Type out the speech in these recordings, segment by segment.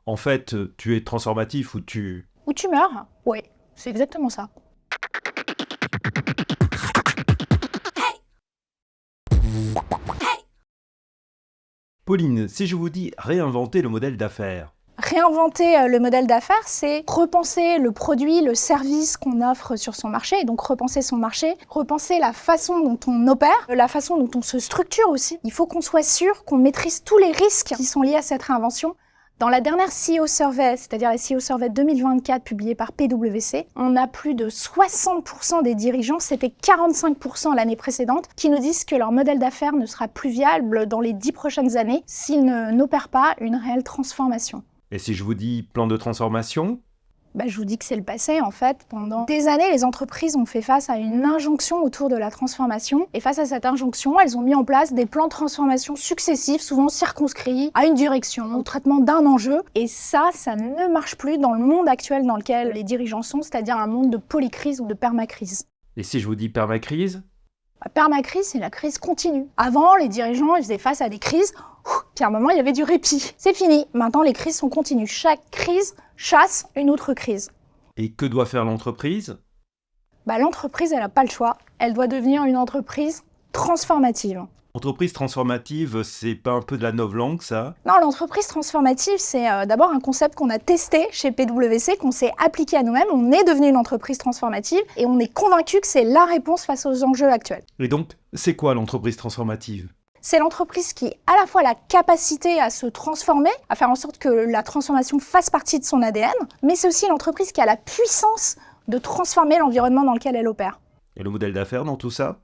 En fait, tu es transformatif ou tu... Ou tu meurs. Oui, c'est exactement ça. Pauline, si je vous dis réinventer le modèle d'affaires, Réinventer le modèle d'affaires, c'est repenser le produit, le service qu'on offre sur son marché, et donc repenser son marché, repenser la façon dont on opère, la façon dont on se structure aussi. Il faut qu'on soit sûr qu'on maîtrise tous les risques qui sont liés à cette réinvention. Dans la dernière CEO Survey, c'est-à-dire la CEO Survey 2024 publiée par PwC, on a plus de 60% des dirigeants, c'était 45% l'année précédente, qui nous disent que leur modèle d'affaires ne sera plus viable dans les 10 prochaines années s'ils n'opèrent pas une réelle transformation. et si je vous dis plan de transformation, Je vous dis que c'est le passé, en fait. Pendant des années, les entreprises ont fait face à une injonction autour de la transformation. Et face à cette injonction, elles ont mis en place des plans de transformation successifs, souvent circonscrits à une direction, au traitement d'un enjeu. Et ça ne marche plus dans le monde actuel dans lequel les dirigeants sont, c'est-à-dire un monde de polycrise ou de permacrise. et si je vous dis permacrise, Permacrise, c'est la crise continue. Avant, les dirigeants, ils faisaient face à des crises, puis à un moment, il y avait du répit. C'est fini. Maintenant, les crises sont continues. Chaque crise chasse une autre crise. et que doit faire l'entreprise? L'entreprise, elle n'a pas le choix. Elle doit devenir une entreprise transformative. Entreprise transformative, c'est pas un peu de la novlangue, ça? Non, l'entreprise transformative, c'est d'abord un concept qu'on a testé chez PwC, qu'on s'est appliqué à nous-mêmes. On est devenu une entreprise transformative et on est convaincu que c'est la réponse face aux enjeux actuels. Et donc, c'est quoi l'entreprise transformative? C'est l'entreprise qui a à la fois la capacité à se transformer, à faire en sorte que la transformation fasse partie de son ADN, mais c'est aussi l'entreprise qui a la puissance de transformer l'environnement dans lequel elle opère. Et le modèle d'affaires dans tout ça?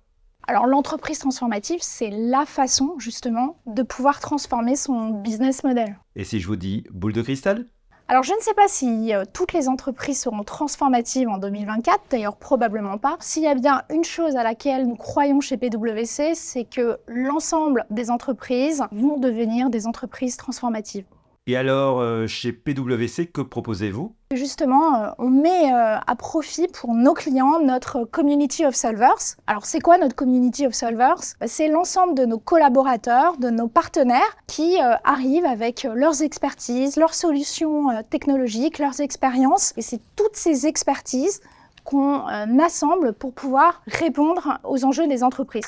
Alors l'entreprise transformative, c'est la façon justement de pouvoir transformer son business model. Et si je vous dis boule de cristal? Alors je ne sais pas si toutes les entreprises seront transformatives en 2024, d'ailleurs probablement pas. S'il y a bien une chose à laquelle nous croyons chez PwC, c'est que l'ensemble des entreprises vont devenir des entreprises transformatives. Et alors, chez PwC, que proposez-vous? Justement, on met à profit pour nos clients notre Community of Solvers. Alors c'est quoi notre Community of Solvers? C'est l'ensemble de nos collaborateurs, de nos partenaires qui arrivent avec leurs expertises, leurs solutions technologiques, leurs expériences. Et c'est toutes ces expertises qu'on assemble pour pouvoir répondre aux enjeux des entreprises.